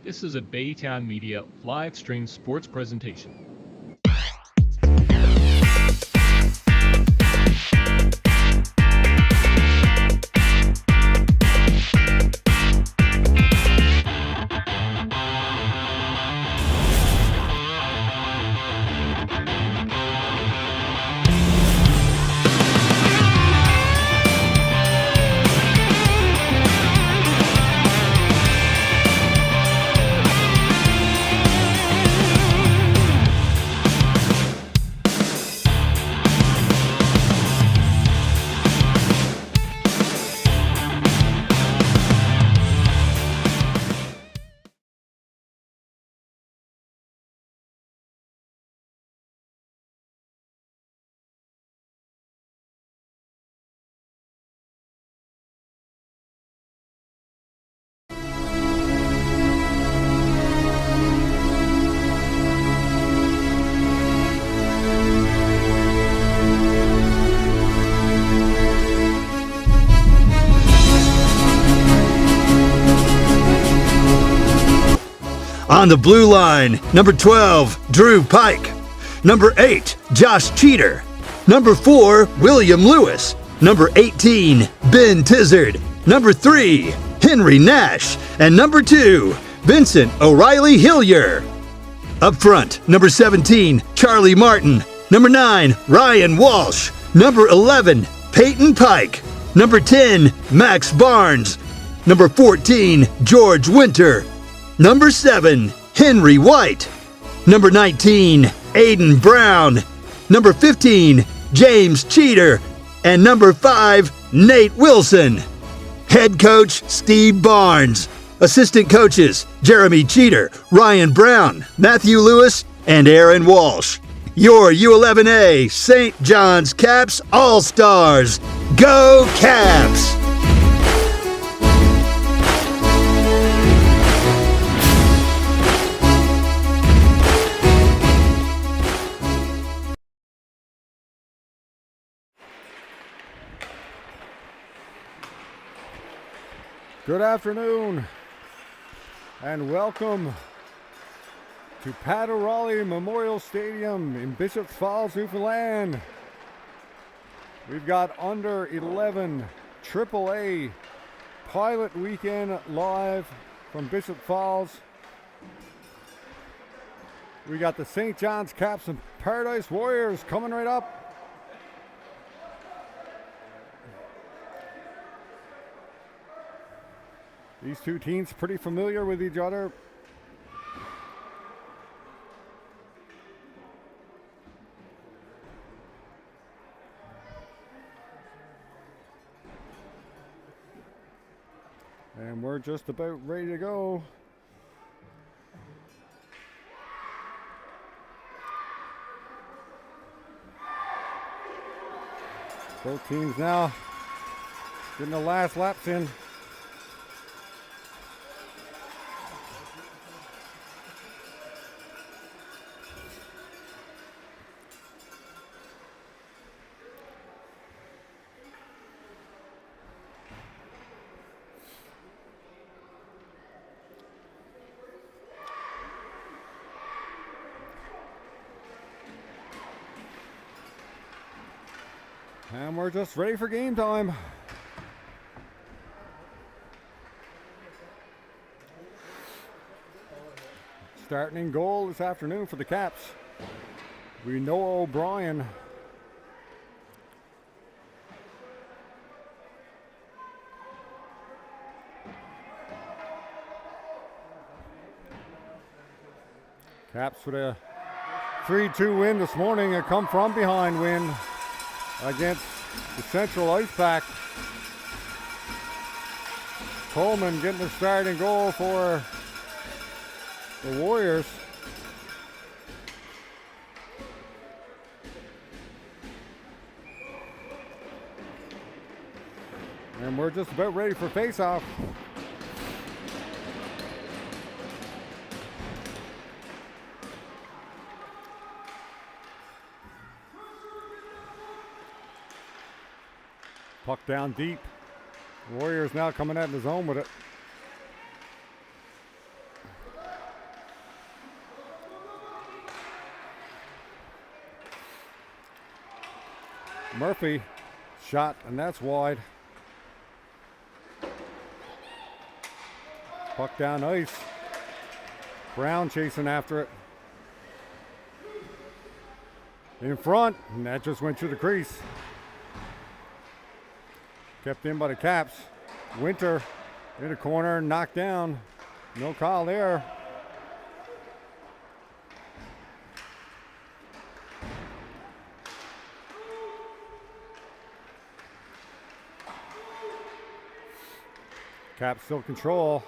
This is a Baytown Media live stream sports presentation. On the blue line, number 12, Drew Pike. Number 8, Josh Cheater. Number 4, William Lewis. Number 18, Ben Tizard. Number 3, Henry Nash. And number 2, Vincent O'Reilly Hillier. Up front, number 17, Charlie Martin. Number 9, Ryan Walsh. Number 11, Peyton Pike. Number 10, Max Barnes. Number 14, George Winter. Number 7, Henry White. Number 19, Aiden Brown. Number 15, James Cheater. And number 5, Nate Wilson. Head coach, Steve Barnes. Assistant coaches, Jeremy Cheater, Ryan Brown, Matthew Lewis, and Aaron Walsh. Your U11A St. John's Caps All-Stars. Go Caps! Good afternoon and welcome to Pat O'Reilly Memorial Stadium in Bishops Falls, Newfoundland. We've got under 11 AAA Pilot Weekend live from Bishop Falls. We got the St. John's Caps and Paradise Warriors coming right up. These two teams pretty familiar with each other. And we're just about ready to go. Both teams now getting the last laps in. And we're just ready for game time. Starting in goal this afternoon for the Caps, we know O'Brien. Caps with a 3-2 win this morning, a come from behind win against the Central Ice Pack. Coleman getting the starting goal for the Warriors. And we're just about ready for face-off. Puck down deep. Warriors now coming out in the zone with it. Murphy shot, and that's wide. Puck down ice. Brown chasing after it. In front, and that just went through the crease. Kept in by the Caps. Winter in the corner, knocked down. No call there. Caps still control.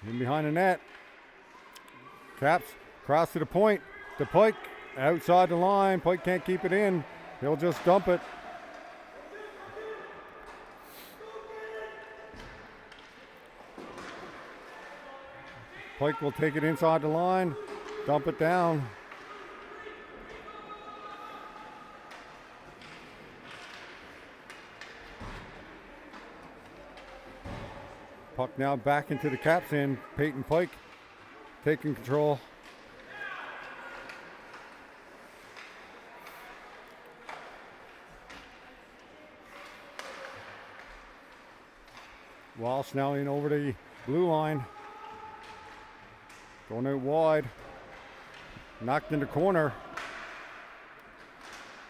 In behind the net. Caps cross to the point. The Pike outside the line. Pike can't keep it in. He'll just dump it. Pike will take it inside the line. Dump it down. Puck now back into the Caps end. Peyton Pike taking control. Walsh now in over the blue line. Going out wide. Knocked in the corner.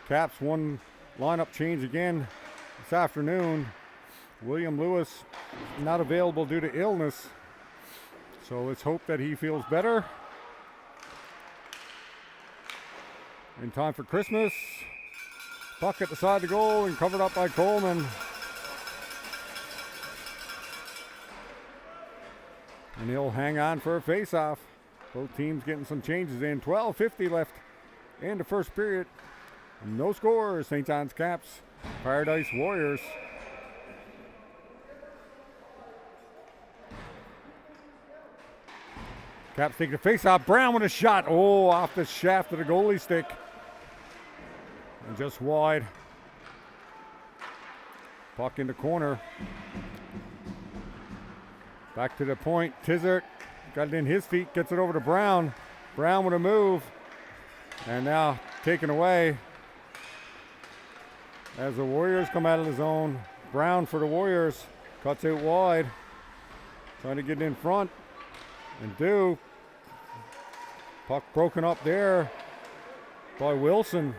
Caps one lineup change again this afternoon. William Lewis not available due to illness. So let's hope that he feels better. In time for Christmas. Puck at the side of the goal and covered up by Coleman. And he'll hang on for a face-off. Both teams getting some changes in. 12:50 left in the first period. No scores. St. John's Caps. Paradise Warriors. Caps taking a face-off. Brown with a shot. Oh, off the shaft of the goalie stick. And just wide. Puck in the corner. Back to the point. Tizert got it in his feet. Gets it over to Brown. Brown with a move. And now taken away. As the Warriors come out of the zone. Brown for the Warriors. Cuts out wide. Trying to get in front. And do. Puck broken up there by Wilson.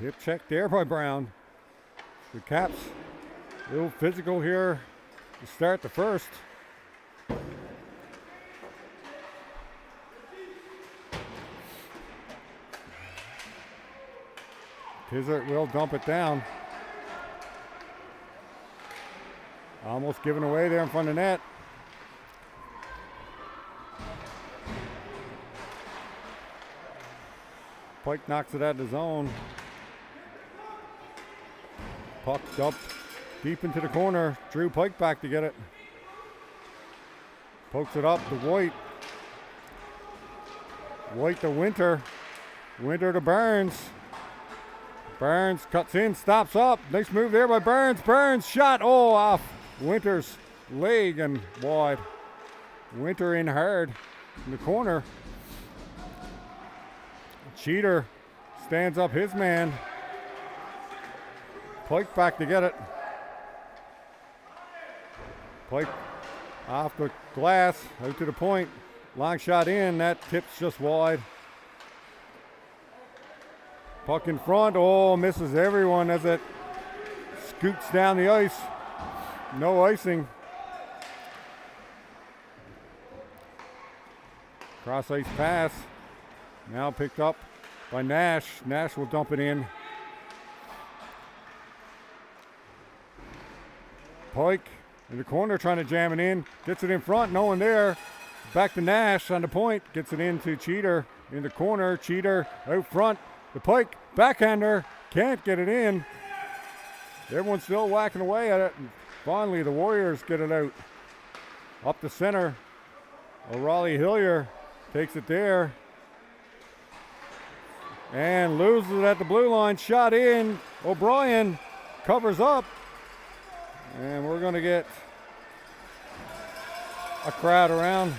Hip check there by Brown. The Caps a little physical here to start the first. Tizert will dump it down. Almost given away there in front of the net. Pike knocks it out of the zone. Puck dumped deep into the corner. Drew Pike back to get it. Pokes it up to White. White to Winter. Winter to Burns. Burns cuts in, stops up. Nice move there by Burns. Burns shot. Oh, off Winter's leg and wide. Winter in hard in the corner. Cheater stands up his man. Pike back to get it. Pike off the glass, out to the point. Long shot in, that tips just wide. Puck in front, oh, misses everyone as it scoots down the ice. No icing. Cross ice pass. Now picked up by Nash. Nash will dump it in. Pike in the corner trying to jam it in. Gets it in front, no one there. Back to Nash on the point. Gets it into Cheater in the corner. Cheater out front. The Pike backhander can't get it in. Everyone's still whacking away at it. And finally, the Warriors get it out. Up the center. O'Reilly Hillier takes it there. And loses it at the blue line. Shot in. O'Brien covers up. And we're going to get a crowd around.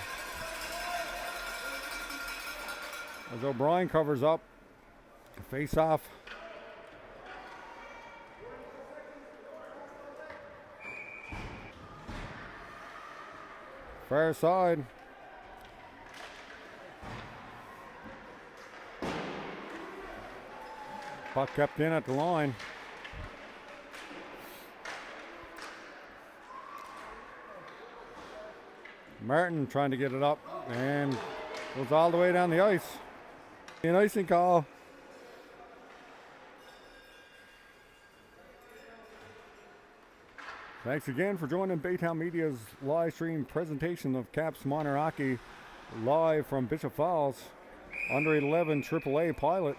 as O'Brien covers up. Face off. Far side. Puck kept in at the line. Martin trying to get it up and goes all the way down the ice. An icing call. Thanks again for joining Baytown Media's live stream presentation of Caps Minor Hockey live from Bishop Falls, under 11 AAA pilot.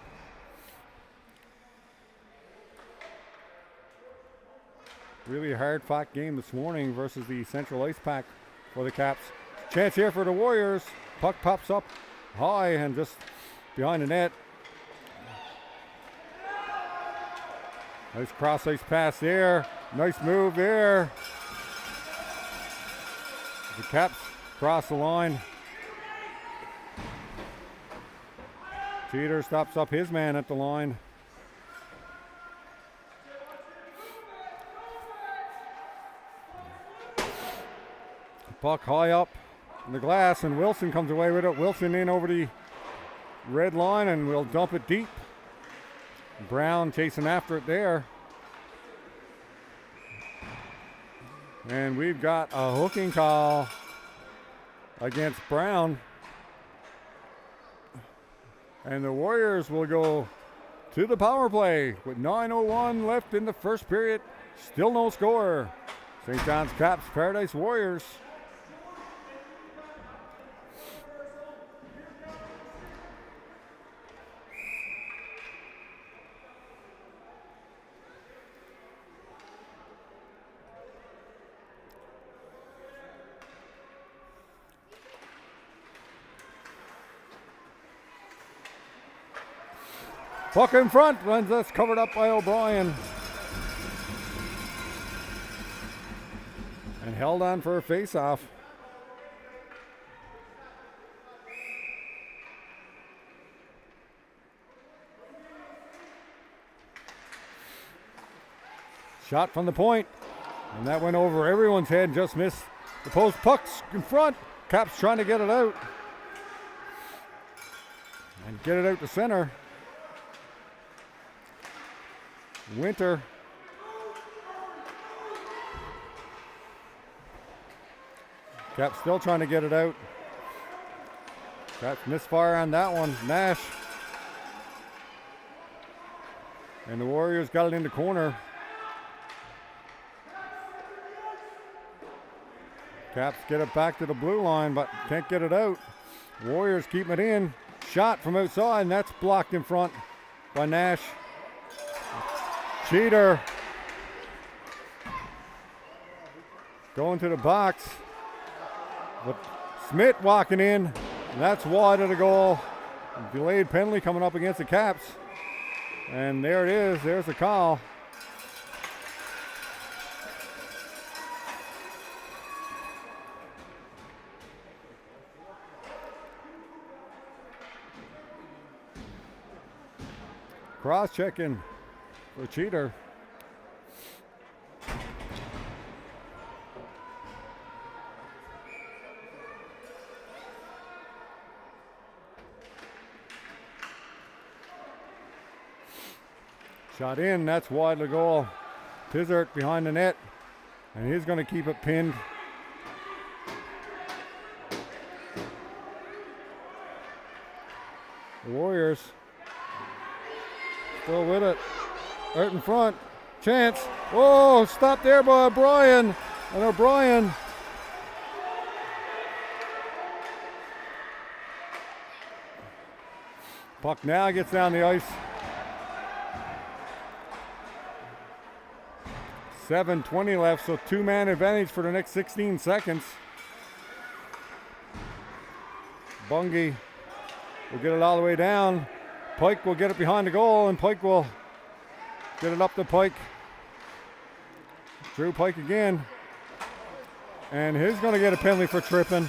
Really hard-fought game this morning versus the Central Ice Pack for the Caps. Chance here for the Warriors. Puck pops up high and just behind the net. Nice cross-ice pass there. Nice move there. The Caps cross the line. Cheater stops up his man at the line. Puck high up in the glass, and Wilson comes away with it. Wilson in over the red line, and we'll dump it deep. Brown chasing after it there. And we've got a hooking call against Brown. And the Warriors will go to the power play with 9:01 left in the first period. Still no score. St. John's Caps, Paradise Warriors. Puck in front, and that's covered up by O'Brien. And held on for a face-off. Shot from the point, and that went over everyone's head, just missed the post. Puck's in front. Caps trying to get it out. And get it out to center. Winter. Caps still trying to get it out. Caps misfire on that one. Nash. And the Warriors got it in the corner. Caps get it back to the blue line, but can't get it out. Warriors keep it in. Shot from outside, and that's blocked in front by Nash. Cheater going to the box, but Smith walking in, and that's wide of the goal. Delayed penalty coming up against the Caps, and there it is. There's the call. Cross-checking for Cheater. Shot in, that's wide of the goal. Tizert behind the net, and he's going to keep it pinned. The Warriors still with it. Out in front. Chance. Oh, stop there by O'Brien. And O'Brien. Puck now gets down the ice. 7:20 left, so two-man advantage for the next 16 seconds. Bungie will get it all the way down. Pike will get it behind the goal, and Pike will get it up to Pike. Drew Pike again. And he's going to get a penalty for tripping.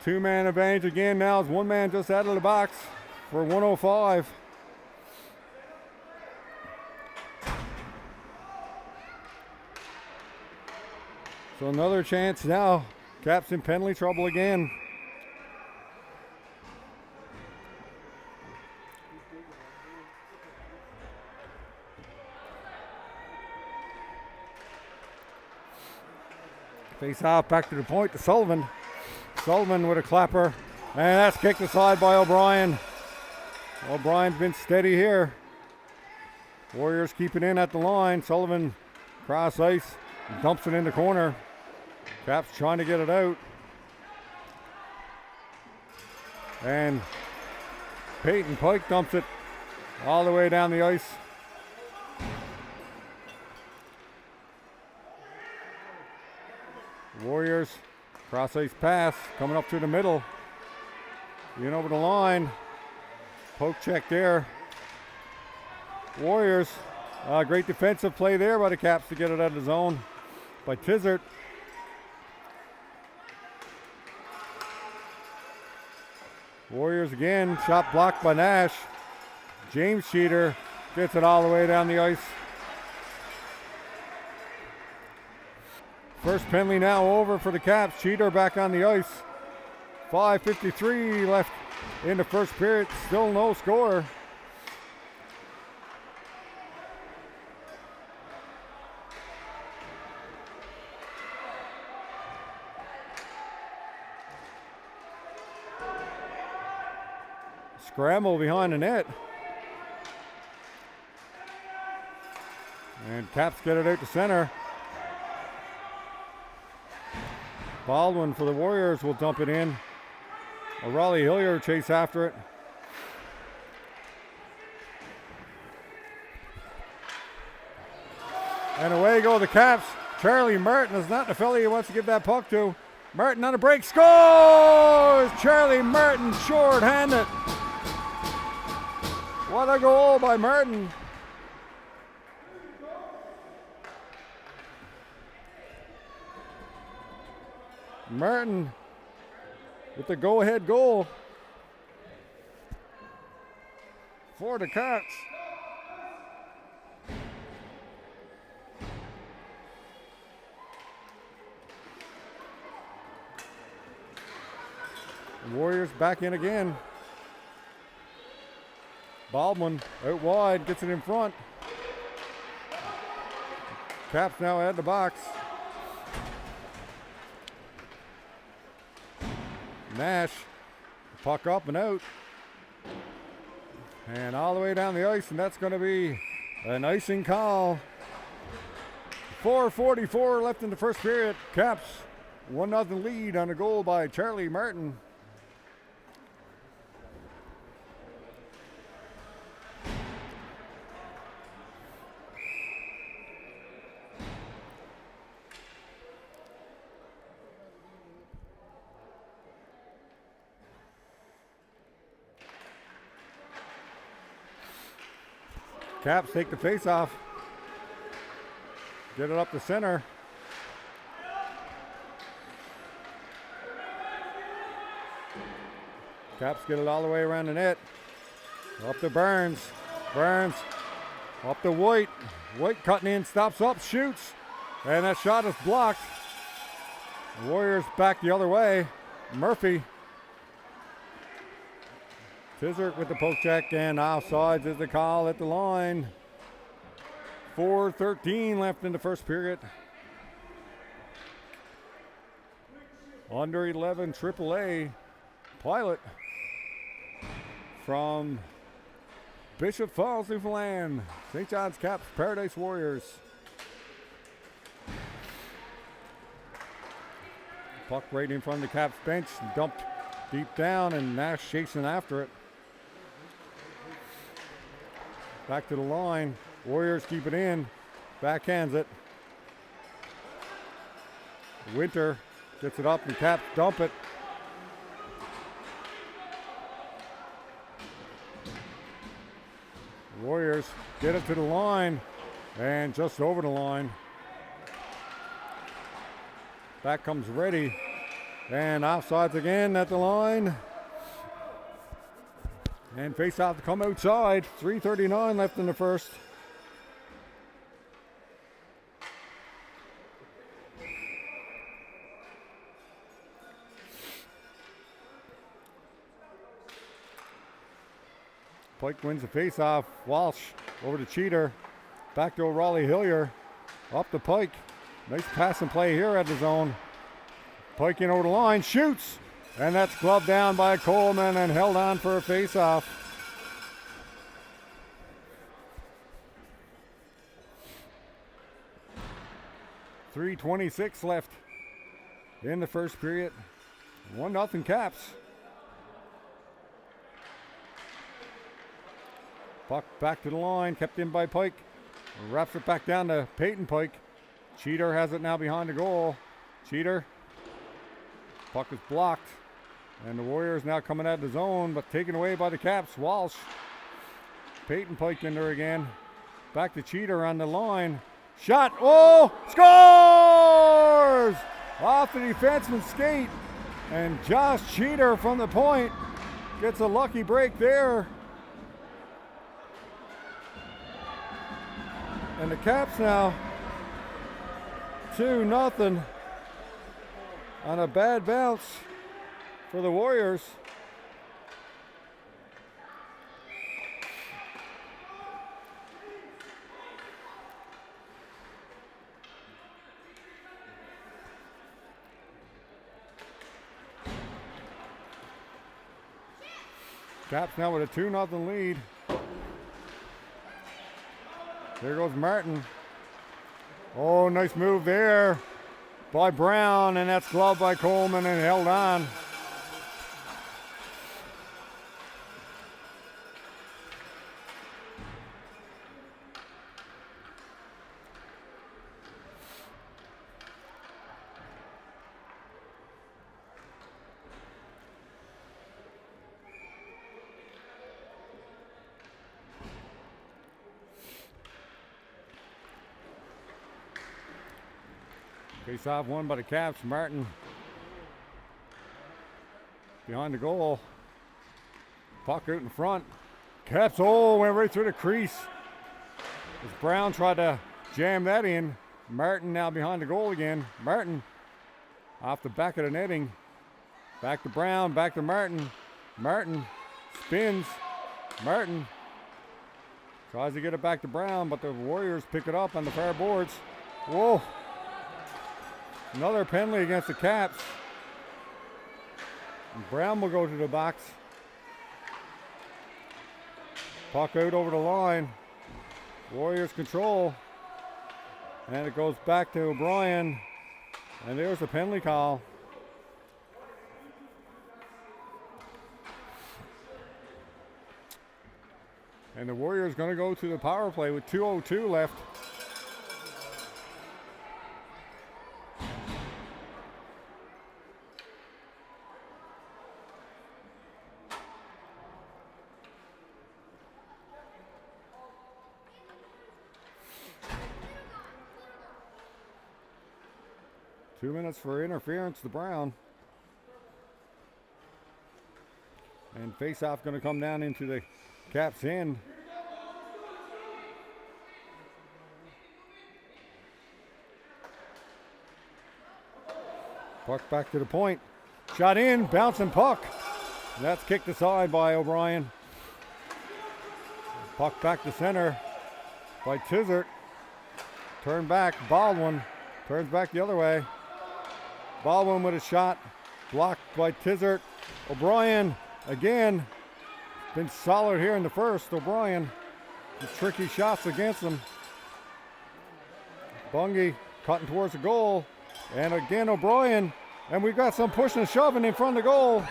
Two-man advantage again now as one man just out of the box for 105. So another chance now. Caps in penalty trouble again. Face off back to the point to Sullivan. Sullivan with a clapper. And that's kicked aside by O'Brien. O'Brien's been steady here. Warriors keep it in at the line. Sullivan cross ice. Dumps it in the corner. Caps trying to get it out. And Peyton Pike dumps it all the way down the ice. Warriors cross ice pass coming up through the middle. In over the line. Poke check there. Warriors. Great defensive play there by the Caps to get it out of the zone by Tizard. Warriors again. Shot blocked by Nash. James Cheater gets it all the way down the ice. First penalty now over for the Caps. Cheater back on the ice. 5:53 left in the first period. Still no score. Scramble behind the net. And Caps get it out to center. Baldwin for the Warriors will dump it in. Raleigh Hillier chase after it. And away go the Caps. Charlie Merton is not the fella he wants to give that puck to. Merton on a break, scores! Charlie Merton short-handed. What a goal by Merton. Merton with the go-ahead goal for the Caps. The Warriors back in again. Baldwin out wide, gets it in front. Caps now at the box. Nash, puck up and out. And all the way down the ice, and that's going to be an icing call. 4:44 left in the first period. Caps 1-0 lead on a goal by Charlie Martin. Caps take the face off. Get it up the center. Caps get it all the way around the net. Up to Burns. Burns up to White. White cutting in, stops up, shoots. And that shot is blocked. Warriors back the other way. Murphy. Tizard with the poke check, and offsides is the call at the line. 4:13 left in the first period. Under 11 AAA pilot from Bishop Falls, Newfoundland. St. John's Caps Paradise Warriors. Puck right in front of the Caps bench, dumped deep down, and Nash chasing after it. Back to the line. Warriors keep it in. Backhands it. Winter gets it up and Caps dump it. Warriors get it to the line and just over the line. Back comes Reddy. And offsides again at the line. And face off to come outside. 3:39 left in the first. Pike wins the face-off. Walsh over to Cheater. Back to O'Reilly Hillier. Up to Pike. Nice pass and play here at the zone. Pike in over the line. Shoots. And that's gloved down by Coleman and held on for a face-off. .326 left in the first period. 1-0 Caps. Puck back to the line, kept in by Pike. Wraps it back down to Peyton Pike. Cheater has it now behind the goal. Cheater. Puck is blocked. And the Warriors now coming out of the zone, but taken away by the Caps. Walsh. Peyton Pike in there again. Back to Cheater on the line. Shot. Oh! Scores! Off the defenseman's skate. And Josh Cheater from the point gets a lucky break there. And the Caps now 2-0 on a bad bounce for the Warriors. Caps now with a 2-0 lead. There goes Martin. Oh, nice move there by Brown, and that's gloved by Coleman and held on. Face off won by the Caps. Martin behind the goal. Puck out in front. Caps, went right through the crease. As Brown tried to jam that in. Martin now behind the goal again. Martin off the back of the netting. Back to Brown, back to Martin. Martin spins. Martin tries to get it back to Brown, but the Warriors pick it up on the far boards. Whoa. Another penalty against the Caps. And Brown will go to the box. Puck out over the line. Warriors control. And it goes back to O'Brien. And there's the penalty call. And the Warriors going to go to the power play with 2:02 left. Two minutes for interference to Brown. And face-off going to come down into the Caps end. Puck back to the point. Shot in, bouncing puck. And that's kicked aside by O'Brien. Puck back to center by Tizert. Turn back, Baldwin turns back the other way. Baldwin with a shot, blocked by Tizert. O'Brien again, been solid here in the first. O'Brien, the tricky shots against him. Bungie cutting towards the goal, and again O'Brien, and we've got some pushing and shoving in front of the goal.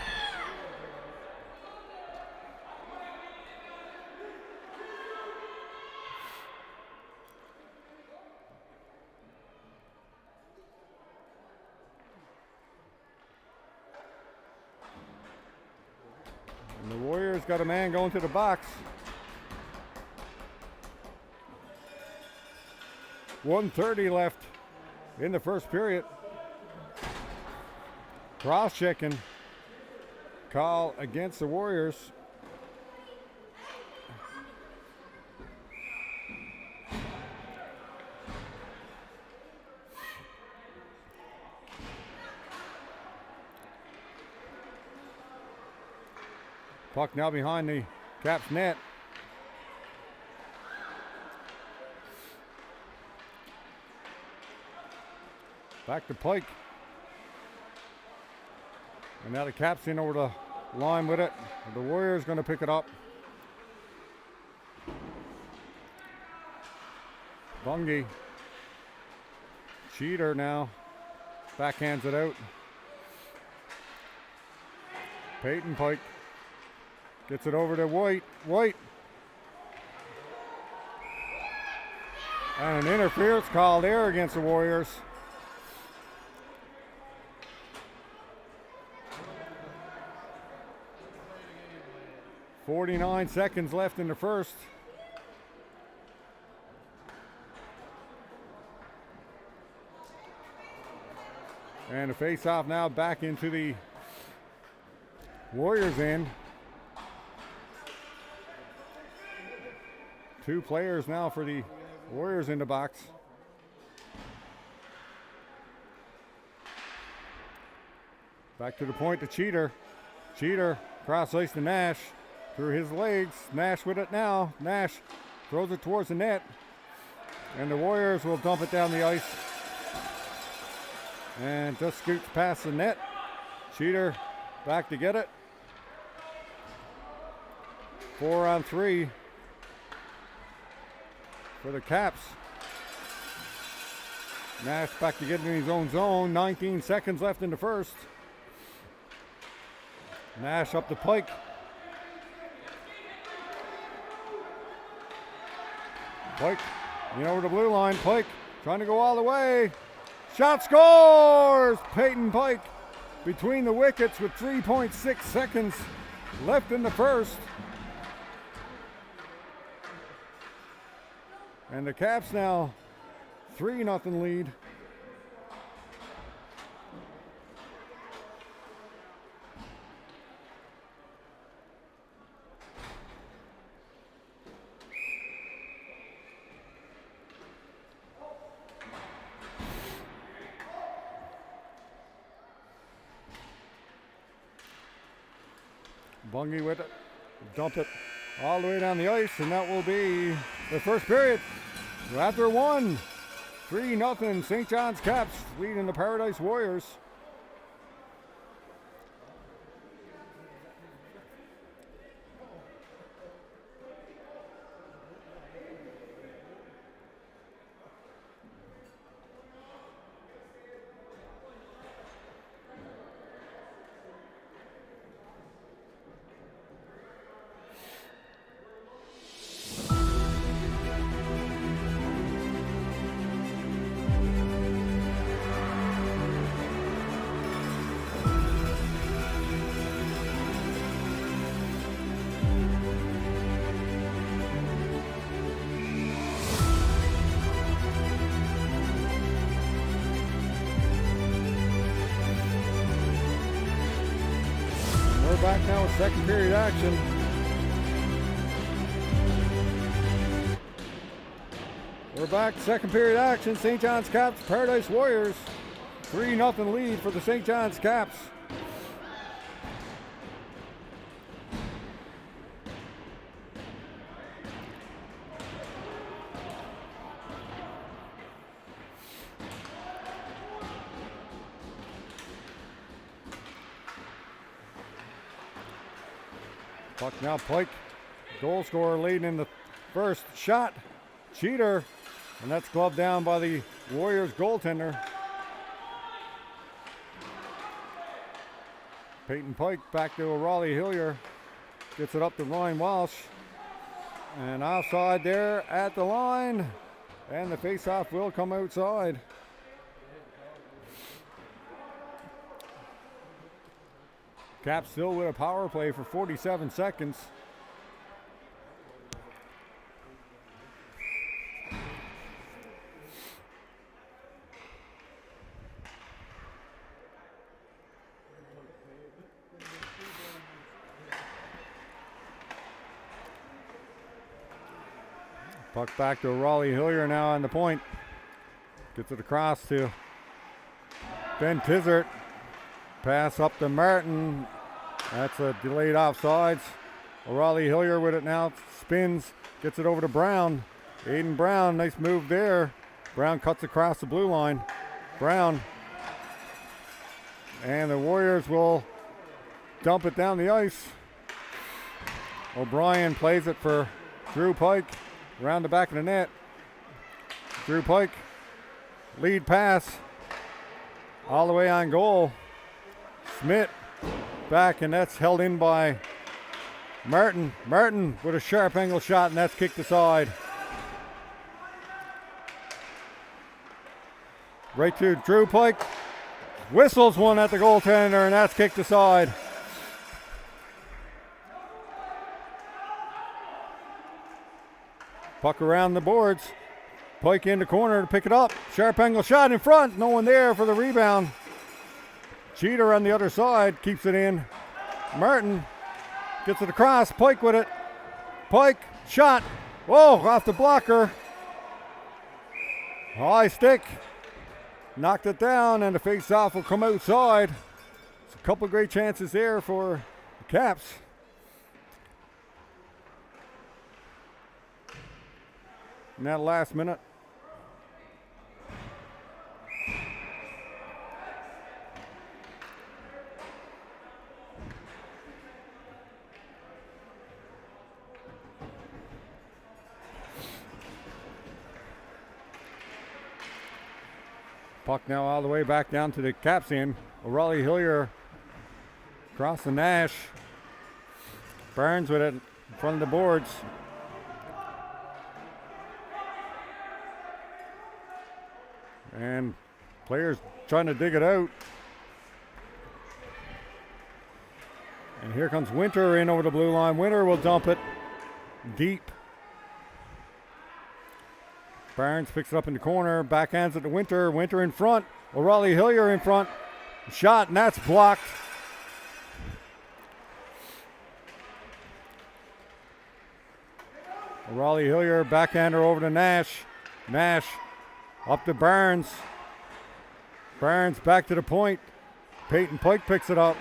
And the Warriors got a man going to the box. 1:30 left in the first period. Cross-checking call against the Warriors. Puck now behind the Caps net. Back to Pike. And now the Caps in over the line with it. The Warriors going to pick it up. Bungie. Cheater now. Backhands it out. Peyton Pike. Gets it over to White. White. And an interference call there against the Warriors. .49 seconds left in the first. And a face-off now back into the Warriors' end. 2 players now for the Warriors in the box. Back to the point to Cheater. Cheater cross ice to Nash. Through his legs. Nash with it now. Nash throws it towards the net. And the Warriors will dump it down the ice. And just scoots past the net. Cheater back to get it. 4-on-3 for the Caps. Nash back to get in his own zone. 19 seconds left in the first. Nash up the Pike. Pike, over the blue line. Pike trying to go all the way. Shot scores! Peyton Pike between the wickets with 3.6 seconds left in the first. And the Caps now 3-0 lead. Bungie with it, dump it all the way down the ice, and that will be the first period. After 1, 3-0, St. John's Caps leading the Paradise Warriors. We're back now with second period action. We're back, second period action. St. John's Caps, Paradise Warriors. 3-0 lead for the St. John's Caps. Puck now Pike, goal scorer leading in the first. Shot, Cheater, and that's gloved down by the Warriors goaltender. Peyton Pike back to Raleigh Hillier, gets it up to Ryan Walsh, and offside there at the line, and the faceoff will come outside. Caps still with a power play for 47 seconds. Puck back to Raleigh Hillier now on the point. Gets it across to Ben Tizert. Pass up to Martin. That's a delayed offsides. Raleigh Hillier with it now. Spins. Gets it over to Brown. Aiden Brown. Nice move there. Brown cuts across the blue line. Brown. And the Warriors will dump it down the ice. O'Brien plays it for Drew Pike. Around the back of the net. Drew Pike. Lead pass. All the way on goal. Smith back, and that's held in by Martin. Martin with a sharp angle shot, and that's kicked aside. Right to Drew Pike. Whistles one at the goaltender, and that's kicked aside. Puck around the boards. Pike in the corner to pick it up. Sharp angle shot in front. No one there for the rebound. Cheater on the other side keeps it in. Martin gets it across. Pike with it. Pike shot. Whoa, off the blocker. High stick. Knocked it down, and the face-off will come outside. It's a couple great chances there for the Caps. In that last minute. Puck now all the way back down to the Caps end. Raleigh Hillier across the Nash. Burns with it in front of the boards. And players trying to dig it out. And here comes Winter in over the blue line. Winter will dump it deep. Barnes picks it up in the corner, backhands it to Winter. Winter in front. Raleigh Hillier in front. Shot, and that's blocked. Raleigh Hillier, backhander over to Nash. Nash up to Barnes. Barnes back to the point. Peyton Pike picks it up.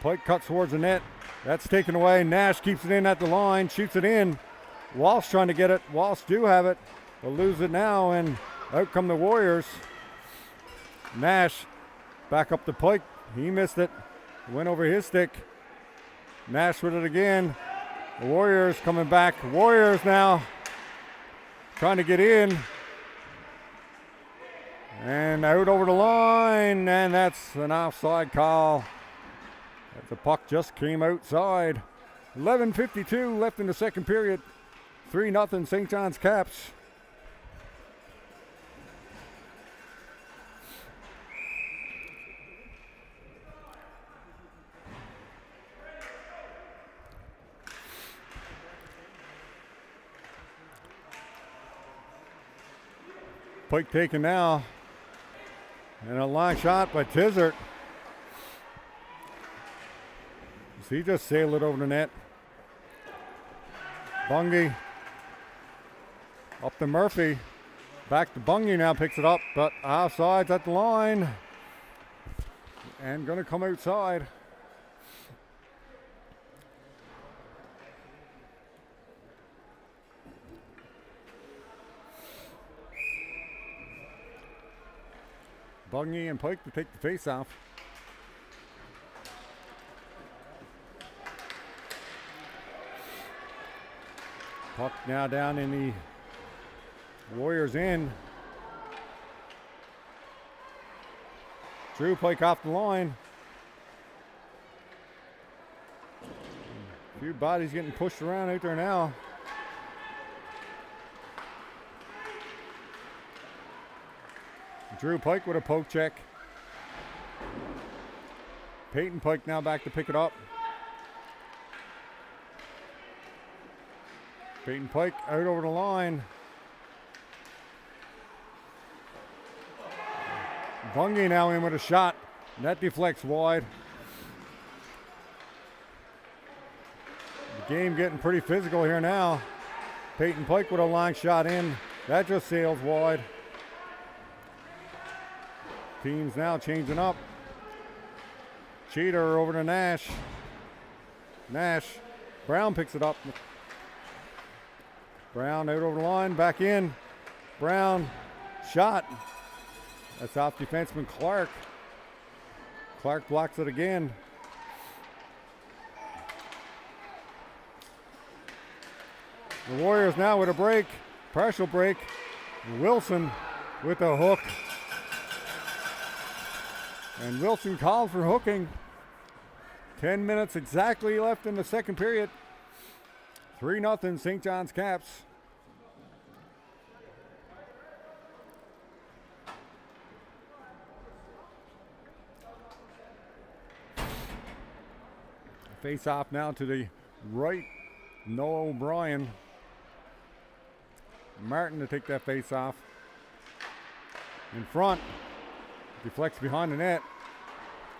Pike cuts towards the net. That's taken away. Nash keeps it in at the line, shoots it in. Walsh trying to get it. Walsh do have it. They'll lose it now, and out come the Warriors. Nash back up to Pike. He missed it. Went over his stick. Nash with it again. The Warriors coming back. Warriors now trying to get in. And out over the line, and that's an offside call. The puck just came outside. 11:52 left in the second period. 3-0 St. John's Caps. Pike taken now. And a long shot by Tizert. He just sailed it over the net. Bungie up to Murphy. Back to Bungie now, picks it up, but offsides at the line. And going to come outside. Bungie and Pike to take the face off. Puck now down in the Warriors' end. Drew Pike off the line. A few bodies getting pushed around out there now. Drew Pike with a poke check. Peyton Pike now back to pick it up. Peyton Pike out over the line. Bungie now in with a shot. That deflects wide. The game getting pretty physical here now. Peyton Pike with a line shot in. That just sails wide. Teams now changing up. Cheater over to Nash. Nash. Brown picks it up. Brown out over the line, back in. Brown, shot. That's off defenseman Clark. Clark blocks it again. The Warriors now with a break, partial break. Wilson with a hook. And Wilson called for hooking. 10 minutes exactly left in the second period. 3-0 St. John's Caps. Face off now to the right. Noah O'Brien. Martin to take that face off. In front. Deflects behind the net.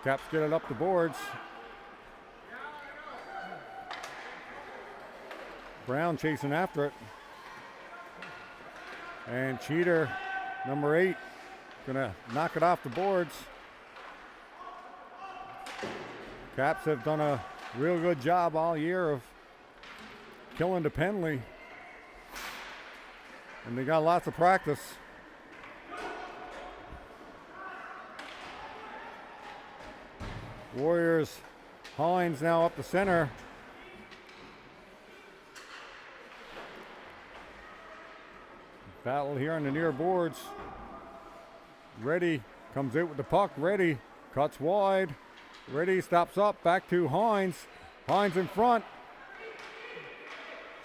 Caps get it up the boards. Brown chasing after it. And Cheater, number 8, gonna knock it off the boards. Caps have done a real good job all year of killing the penalty. And they got lots of practice. Warriors, Hines now up the center. Battle here on the near boards. Reddy comes out with the puck. Reddy cuts wide. Reddy stops up. Back to Hines. Hines in front.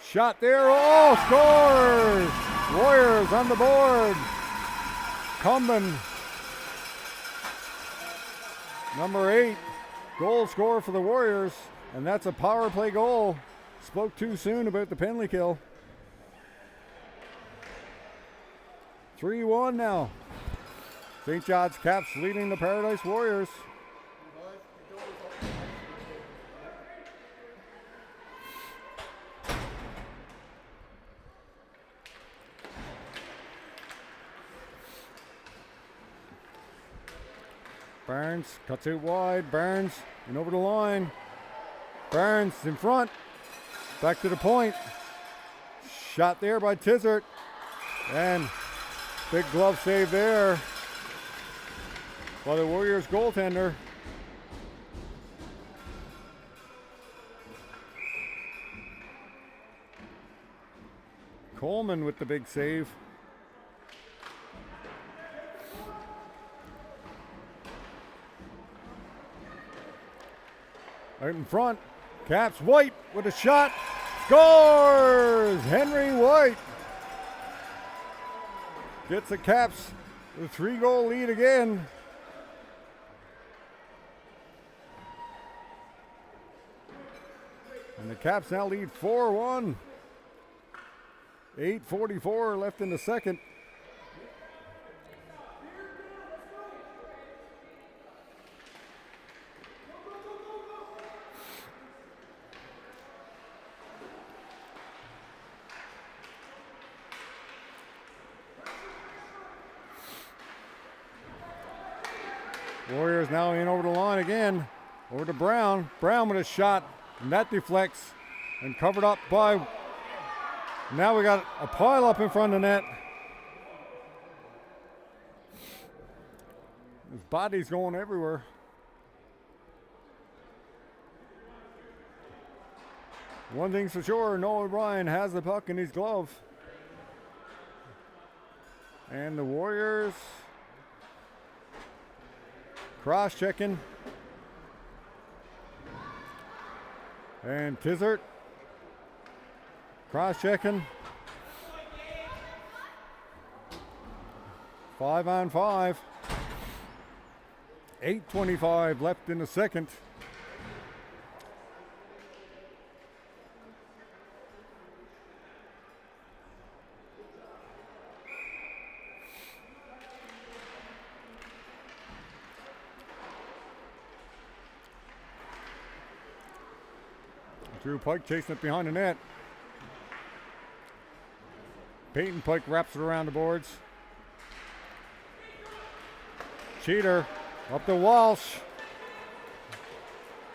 Shot there. Oh, scores! Warriors on the board. Cumben, number 8, goal scorer for the Warriors. And that's a power play goal. Spoke too soon about the penalty kill. 3-1 now. St. John's Caps leading the Paradise Warriors. Burns cuts it wide. Burns and over the line. Burns in front. Back to the point. Shot there by Tizert. And big glove save there by the Warriors goaltender. Coleman with the big save. Out in front, Caps White with a shot. Scores! Henry White gets the Caps with a 3-goal lead again. And the Caps now lead 4-1. 8:44 left in the second. Warriors now in over the line again. Over to Brown. Brown with a shot, and that deflects and covered up by. Now we got a pile up in front of the net. His body's going everywhere. One thing's for sure, Noah O'Brien has the puck in his glove. And the Warriors cross-checking. And Tizert cross-checking. 5-on-5. 8:25 left in the second. Drew Pike chasing it behind the net. Peyton Pike wraps it around the boards. Cheater up to Walsh.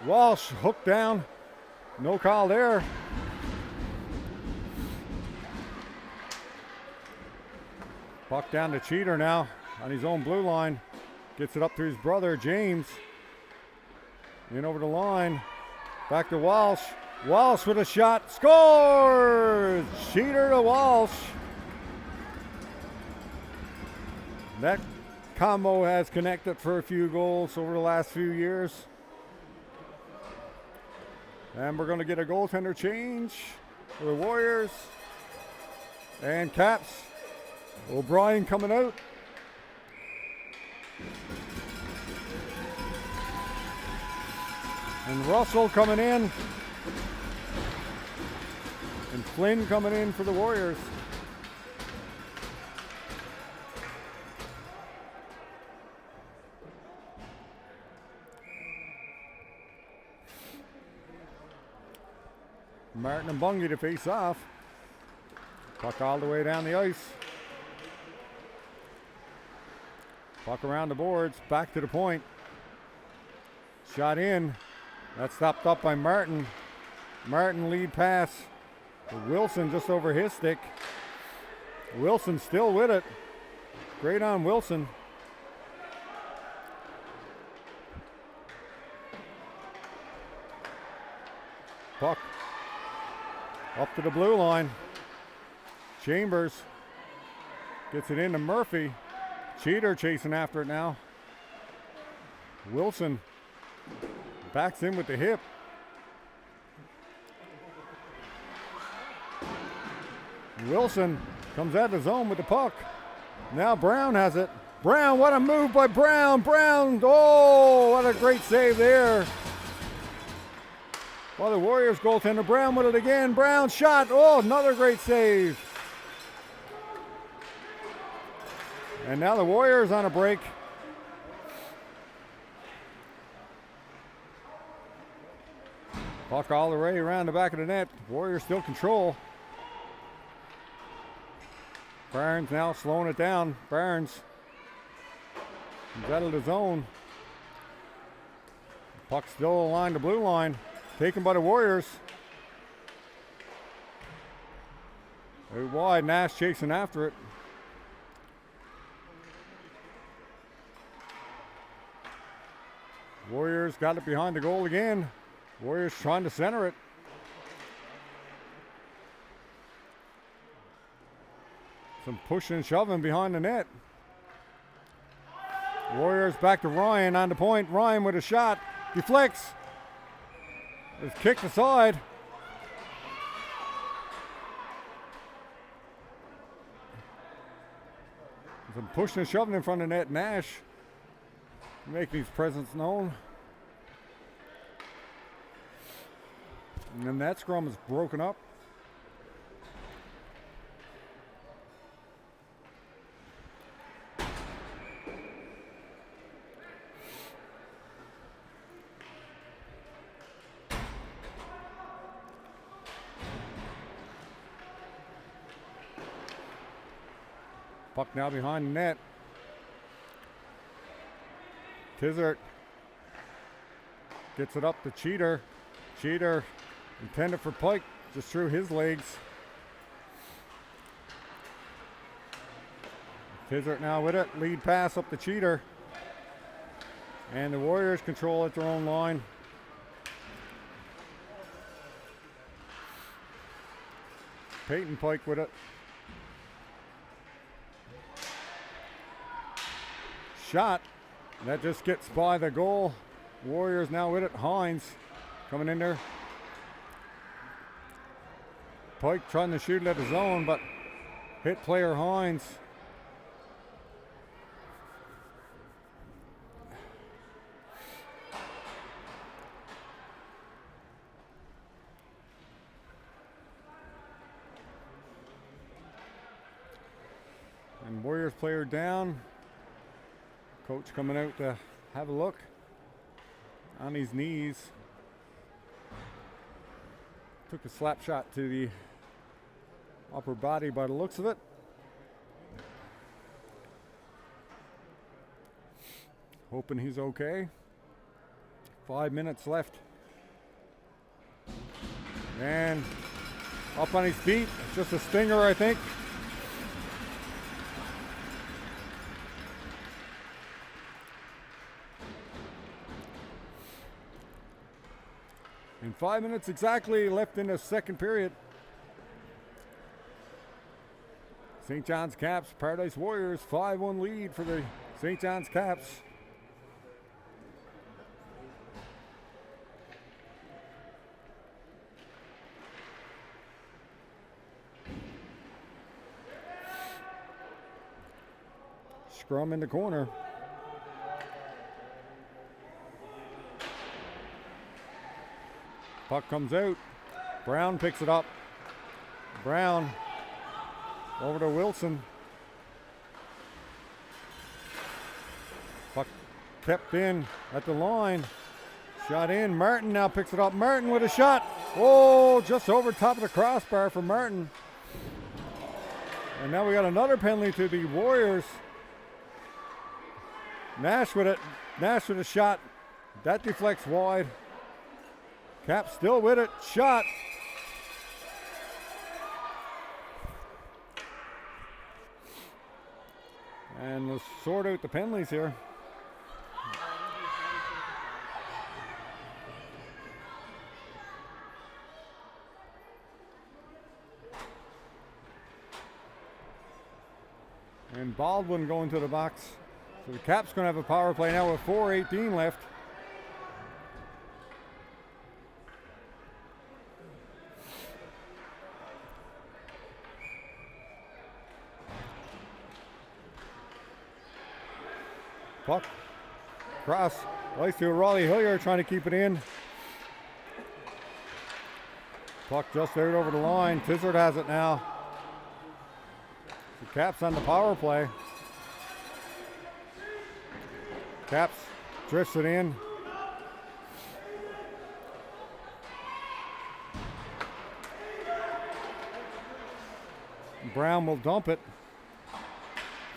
Walsh hooked down. No call there. Puck down to Cheater now on his own blue line. Gets it up to his brother, James. In over the line. Back to Walsh. Walsh with a shot. Scores! Cheater to Walsh. That combo has connected for a few goals over the last few years. And we're going to get a goaltender change for the Warriors. And Caps. O'Brien coming out. And Russell coming in. And Flynn coming in for the Warriors. Martin and Bungie to face off. Puck all the way down the ice. Puck around the boards, back to the point. Shot in. That's stopped up by Martin. Martin lead pass. Wilson just over his stick. Wilson still with it. Great on Wilson. Puck up to the blue line. Chambers gets it into Murphy. Cheater chasing after it now. Wilson backs in with the hip. Wilson comes out of the zone with the puck. Now Brown has it. Brown, what a move by Brown. Brown, oh, what a great save there. Well, the Warriors goaltender, Brown with it again. Brown shot, oh, another great save. And now the Warriors on a break. Puck all the way around the back of the net. Warriors still control. Barnes now slowing it down. Barnes is out of the zone. Puck still aligned to blue line. Taken by the Warriors. Out wide, Nash chasing after it. Warriors got it behind the goal again. Warriors trying to center it. Some pushing and shoving behind the net. Warriors back to Ryan on the point. Ryan with a shot. Deflects. Is kicked aside. Some pushing and shoving in front of the net. Nash making his presence known. And then that scrum is broken up. Puck now behind the net. Tizert gets it up to Cheater. Cheater intended for Pike, just through his legs. Tizert now with it. Lead pass up to Cheater. And the Warriors control at their own line. Peyton Pike with it. Shot. That just gets by the goal. Warriors now with it. Hines coming in there. Pike trying to shoot it at the zone, but hit player Hines. And Warriors player down. Coach coming out to have a look on his knees. Took a slap shot to the upper body by the looks of it. hoping he's okay. 5 minutes left. And up on his feet. It's just a stinger, I think. And 5 minutes exactly left in the second period. St. John's Caps, Paradise Warriors, 5-1 lead for the St. John's Caps. Scrum in the corner. Puck comes out. Brown picks it up. Brown over to Wilson. Puck kept in at the line. Shot in. Martin now picks it up. Martin with a shot. Oh, just over top of the crossbar for Martin. And now we got another penalty to the Warriors. Nash with it. Nash with a shot. That deflects wide. Cap still with it. Shot. And we'll sort out the penalties here. And Baldwin going to the box. So the Caps going to have a power play now with 4:18 left. Puck cross, ice to Raleigh Hillier trying to keep it in. Puck just out over the line. Tizard has it now. The Caps on the power play. Caps drifts it in. Brown will dump it.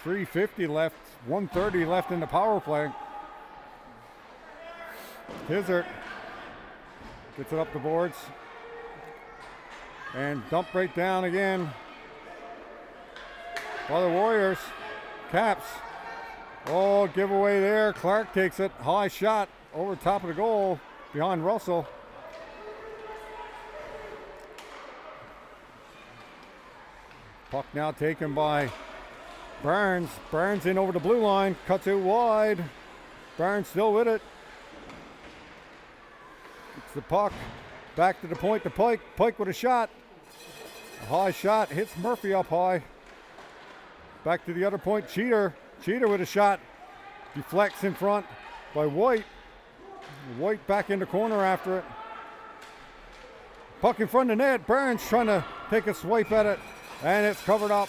3:50 left. 1:30 left in the power play. Tizard gets it up the boards. And dump right down again. By the Warriors. Caps. Oh, giveaway there. Clark takes it. High shot over top of the goal behind Russell. Puck now taken by Barnes. Barnes in over the blue line. Cuts it wide. Barnes still with it. It's the puck. Back to the point to Pike. Pike with a shot. A high shot. Hits Murphy up high. Back to the other point. Cheater. Cheater with a shot. Deflects in front by White. White back in the corner after it. Puck in front of the net. Barnes trying to take a swipe at it. And it's covered up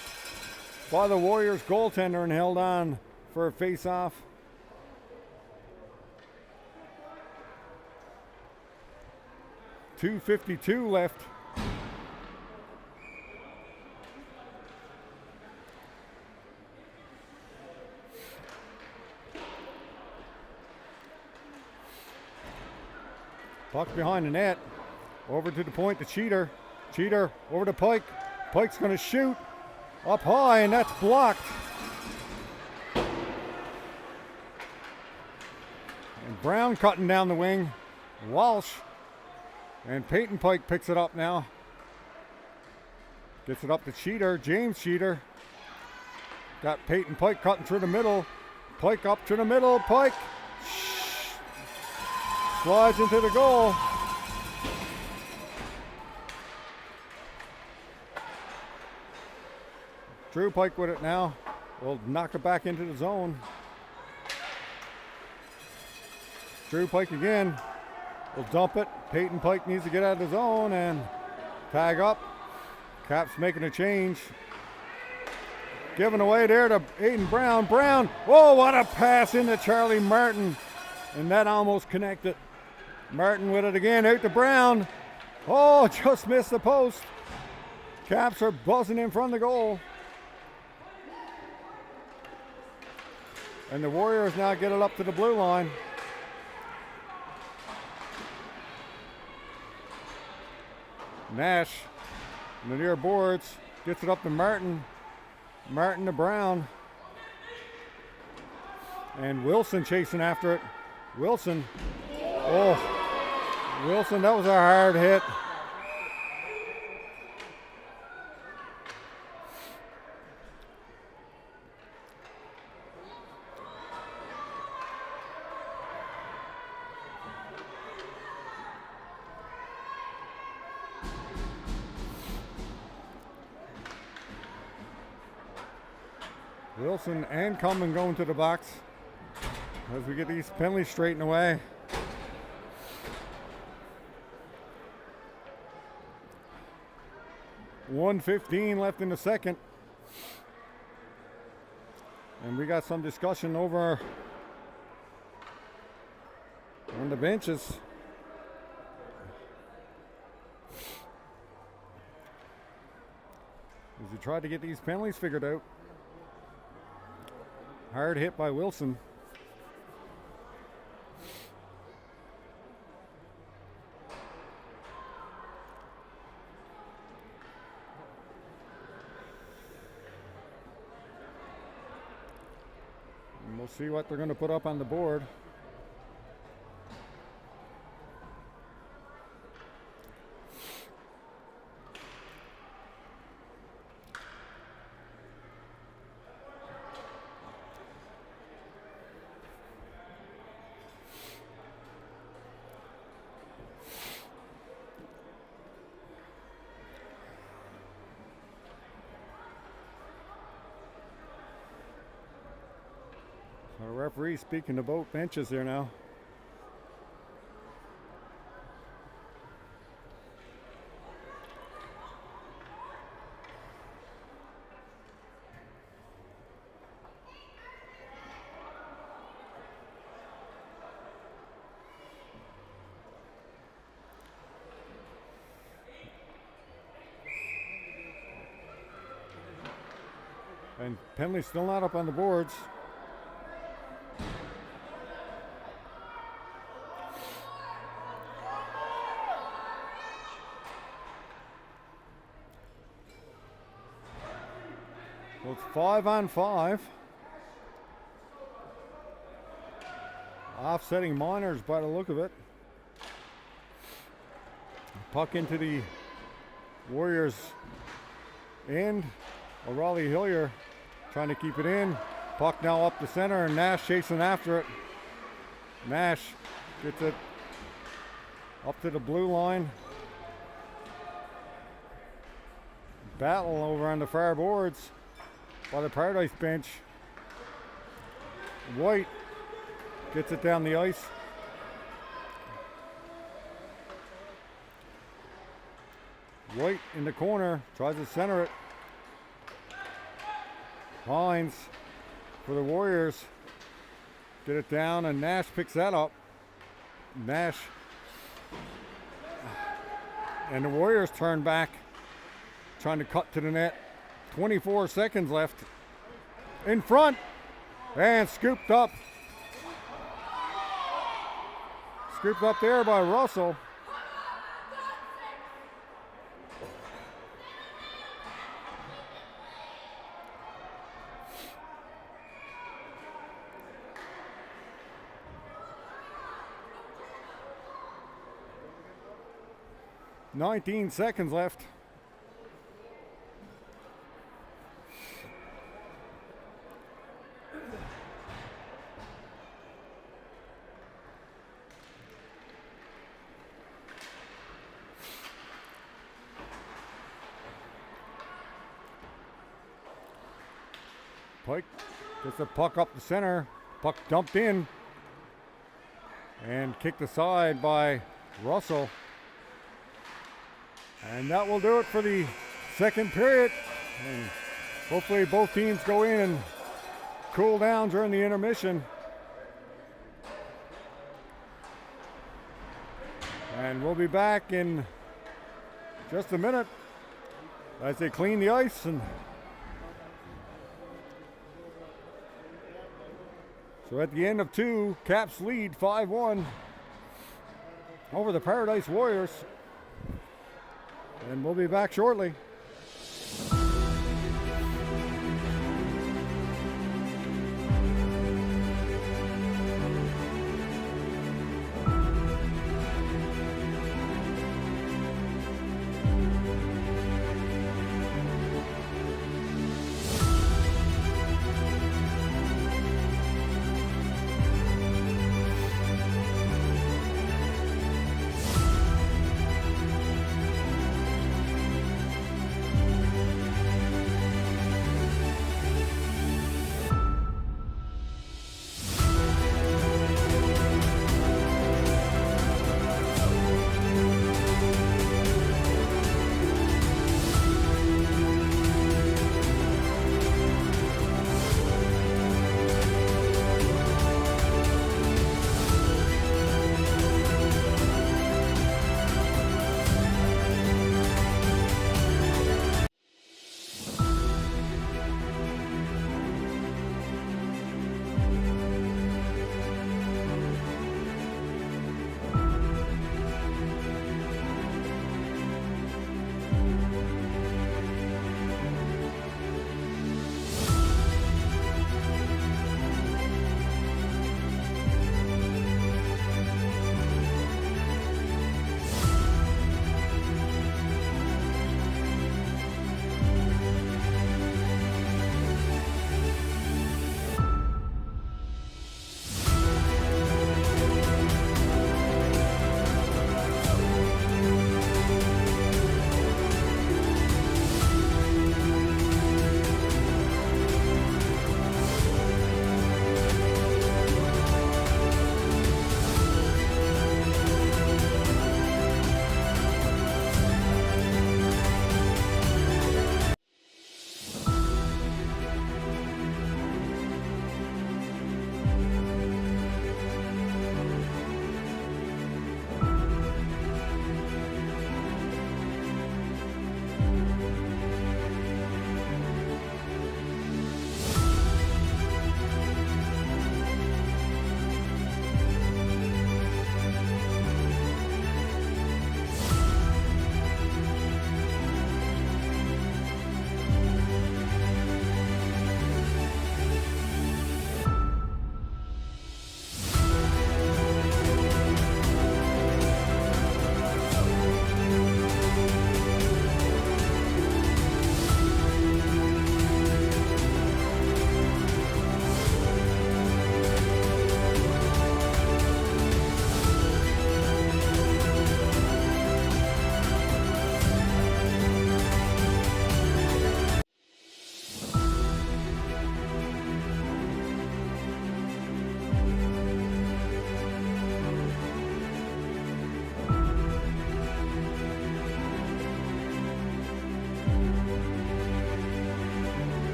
by the Warriors goaltender and held on for a face-off. .252 left. Puck behind the net. Over to the point to Cheater. Cheater over to Pike. Pike's going to shoot up high, and that's blocked. And Brown cutting down the wing. Walsh. And Peyton Pike picks it up now. Gets it up to Cheater. James Cheater. Got Peyton Pike cutting through the middle. Pike up through the middle. Pike. Slides into the goal. Drew Pike with it now. Will knock it back into the zone. Drew Pike again. Will dump it. Peyton Pike needs to get out of the zone and tag up. Caps making a change. Giving away there to Aiden Brown. Brown. Whoa, what a pass into Charlie Martin. And that almost connected. Martin with it again. Out to Brown. Oh, just missed the post. Caps are buzzing in front of the goal. And the Warriors now get it up to the blue line. Nash in the near boards gets it up to Martin. Martin to Brown. And Wilson chasing after it. Wilson. Oh, Wilson, that was a hard hit. Wilson and Cumming going to the box as we get these penalties straightened away. .115 left in the second. And we got some discussion over on the benches. As he tried to get these penalties figured out. Hard hit by Wilson. And we'll see what they're going to put up on the board. Our referee speaking to both benches here now. And penalty still not up on the boards. So it's 5-on-5. Offsetting Miners by the look of it. Puck into the Warriors end. O'Reilly Hillier trying to keep it in. Puck now up the center and Nash chasing after it. Nash gets it up to the blue line. Battle over on the far boards by the Paradise bench. White gets it down the ice. White in the corner, tries to center it. Hines for the Warriors. Get it down and Nash picks that up. Nash. And the Warriors turn back, trying to cut to the net. 24 seconds left. In front. And scooped up. Scooped up there by Russell. "19 seconds left. Pike gets the puck up the center. Puck dumped in and kicked aside by Russell. And that will do it for the second period. And hopefully both teams go in and cool down during the intermission. And we'll be back in just a minute as they clean the ice and So at the end of 2, Caps lead 5-1 over the Paradise Warriors. And we'll be back shortly.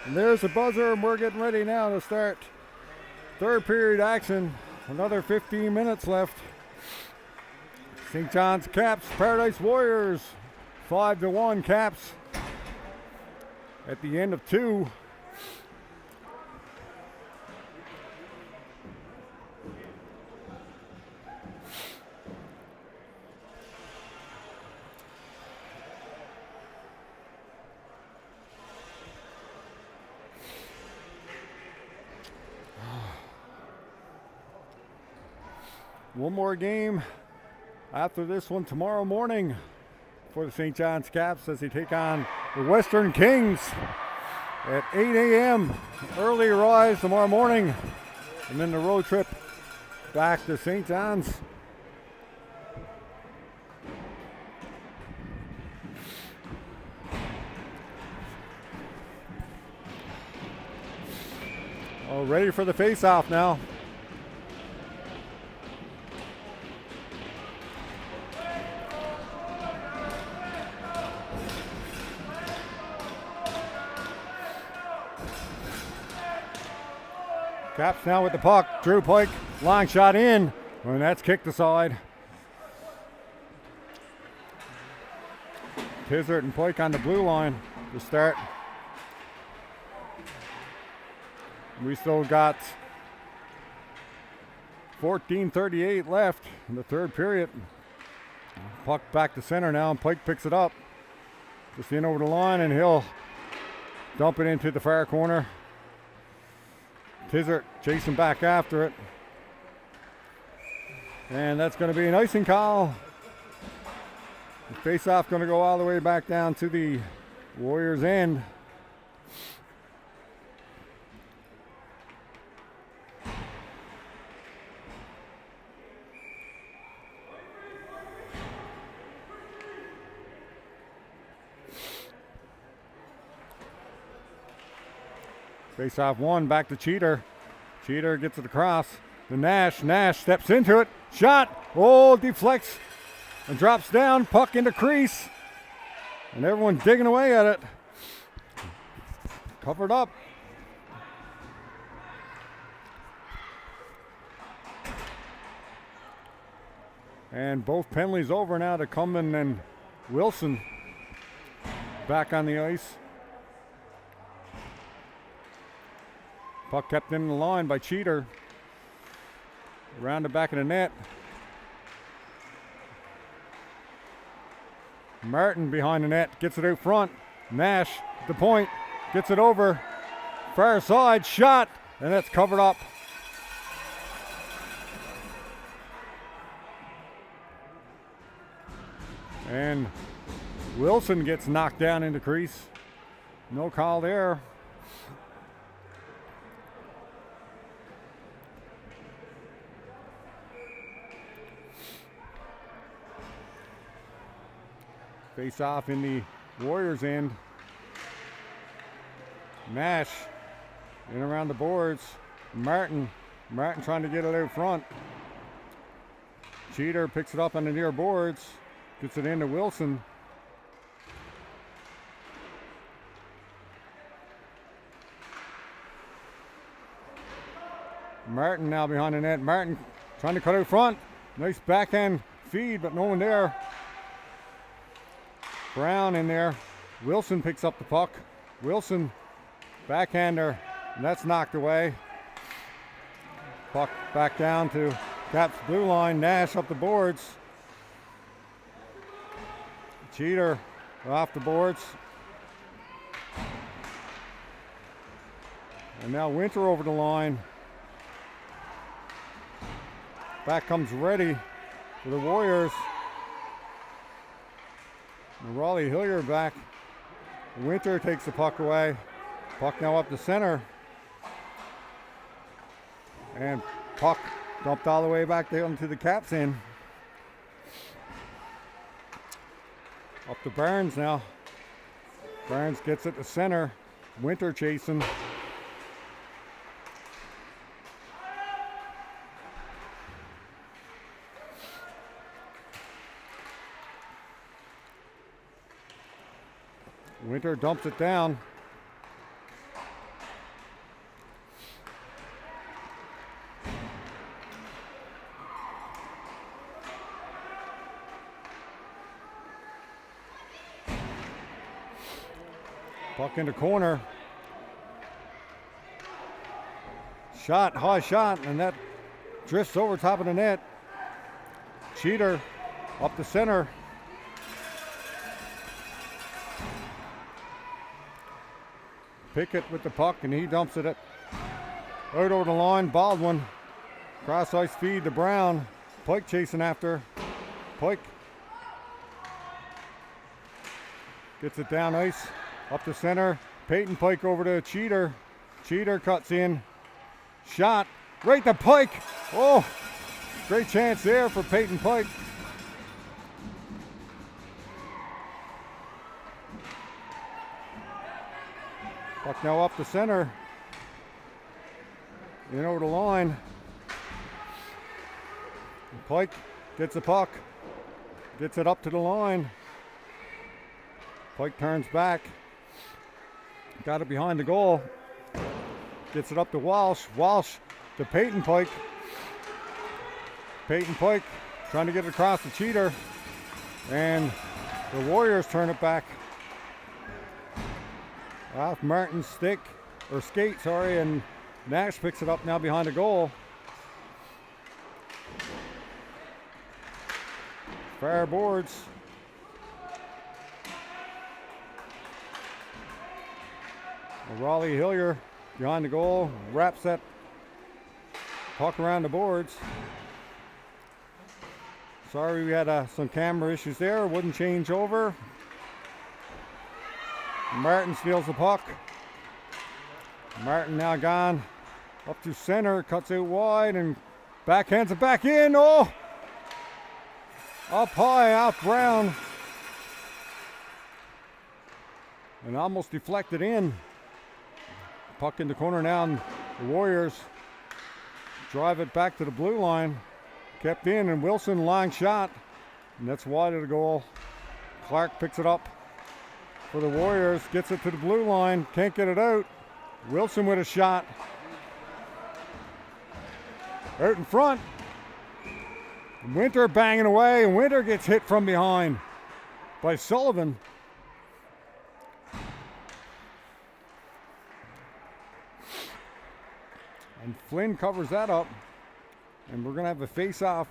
And there's the buzzer, and we're getting ready now to start third period action. Another 15 minutes left. St. John's Caps, Paradise Warriors, 5-1 Caps at the end of 2. One more game after this one tomorrow morning for the St. John's Caps as they take on the Western Kings at 8 a.m. Early rise tomorrow morning, and then the road trip back to St. John's. All ready for the face-off now. Caps now with the puck. Drew Pike, long shot in, and that's kicked aside. Tizard and Pike on the blue line to start. We still got 14:38 left in the third period. Puck back to center now, and Pike picks it up. Just in over the line, and he'll dump it into the far corner. Tizard chasing back after it. And that's going to be an icing call. The face-off going to go all the way back down to the Warriors' end. Face-off one, back to Cheater. Cheater gets it across to Nash. Nash steps into it. Shot. Oh, deflects and drops down. Puck into crease. And everyone digging away at it. Covered up. And both penalties over now to Cummin and Wilson back on the ice. Puck kept in the line by Cheater. Around the back of the net. Martin behind the net, gets it out front. Nash, the point, gets it over. Far side, shot, and that's covered up. And Wilson gets knocked down into crease. No call there. Face off in the Warriors' end. Nash in around the boards. Martin trying to get it out front. Cheater picks it up on the near boards. Gets it into Wilson. Martin now behind the net. Martin trying to cut out front. Nice backhand feed, but no one there. Brown in there. Wilson picks up the puck. Wilson, backhander, and that's knocked away. Puck back down to Caps blue line. Nash up the boards. Cheater off the boards. And now Winter over the line. Back comes Ready for the Warriors. And Raleigh Hilliard back. Winter takes the puck away. Puck now up the center. And puck dumped all the way back down to the Caps end. Up to Barnes now. Barnes gets it to center. Winter chasing. Winter dumps it down. Puck in the corner. Shot, high shot, and that drifts over top of the net. Cheater up the center. Pickett with the puck, and he dumps it out over the line. Baldwin, cross ice feed to Brown. Pike chasing after. Pike gets it down ice, up the center. Peyton Pike over to Cheater. Cheater cuts in. Shot right to Pike. Oh, great chance there for Peyton Pike. Puck now up the center. In over the line. And Pike gets the puck. Gets it up to the line. Pike turns back. Got it behind the goal. Gets it up to Walsh. Walsh to Peyton Pike. Peyton Pike trying to get it across the Cheater. And the Warriors turn it back. Off Martin's skate, and Nash picks it up now behind the goal. Far boards. Raleigh Hillier behind the goal, wraps that puck around the boards. Sorry we had some camera issues there, wouldn't change over. Martin steals the puck. Martin now gone up to center, cuts out wide and backhands it back in. Oh! Up high, off Brown. And almost deflected in. Puck in the corner now, and the Warriors drive it back to the blue line. Kept in, and Wilson long shot. And that's wide of the goal. Clark picks it up for the Warriors, gets it to the blue line, can't get it out. Wilson with a shot. Out in front. Winter banging away, and Winter gets hit from behind by Sullivan. And Flynn covers that up. And we're going to have a face-off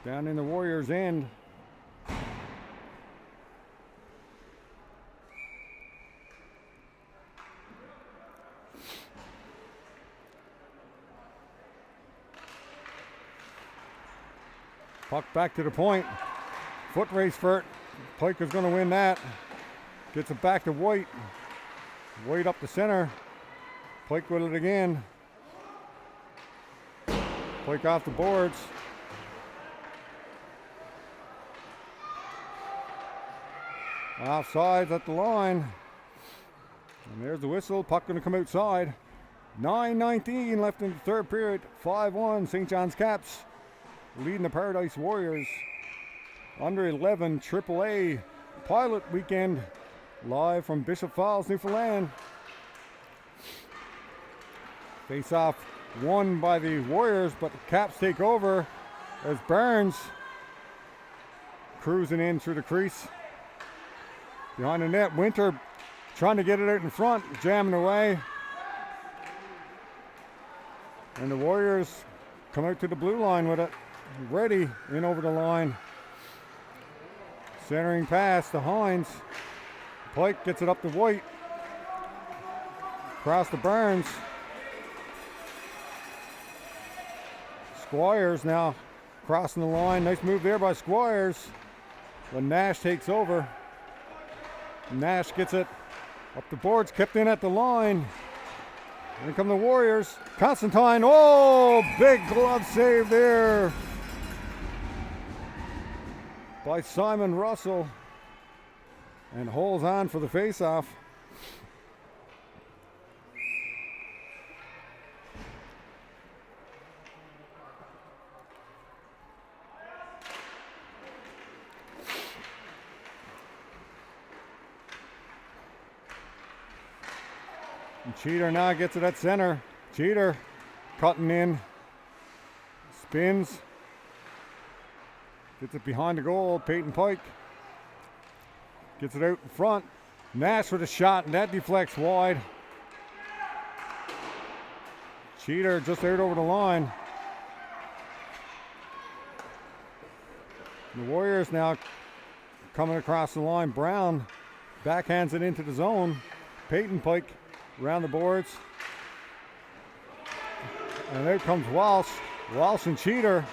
down in the Warriors' end. Puck back to the point. Foot race for it. Pike is going to win that. Gets it back to White. White up the center. Pike with it again. Pike off the boards. Offsides at the line. And there's the whistle. Puck going to come outside. 9:19 left in the third period. 5-1 St. John's Caps leading the Paradise Warriors. Under 11 AAA pilot weekend live from Bishop Falls, Newfoundland. Face off won by the Warriors, but the Caps take over as Burns cruising in through the crease. Behind the net, Winter trying to get it out in front, jamming away. And the Warriors come out to the blue line with it. Ready in over the line. Centering pass to Hines. Pike gets it up to White. Across to Burns. Squires now crossing the line. Nice move there by Squires. But Nash takes over. Nash gets it up the boards, kept in at the line. Here come the Warriors. Constantine, oh, big glove save there by Simon Russell. And holds on for the faceoff. And Cheater now gets it at center. Cheater cutting in. Spins. Gets it behind the goal. Peyton Pike gets it out in front. Nash with a shot, and that deflects wide. Cheater just out over the line. The Warriors now coming across the line. Brown backhands it into the zone. Peyton Pike around the boards. And out comes Walsh. Walsh and Cheater.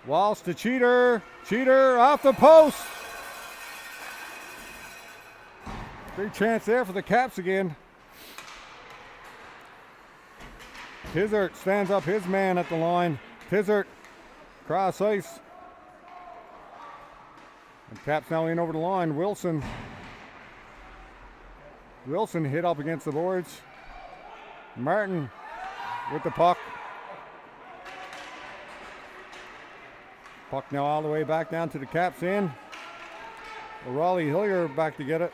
Walsh to Cheater. Cheater off the post. Big chance there for the Caps again. Tizard stands up his man at the line. Tizard cross ice. And Caps now in over the line. Wilson hit up against the boards. Martin with the puck. Puck now all the way back down to the Caps end. O'Reilly Hillier back to get it.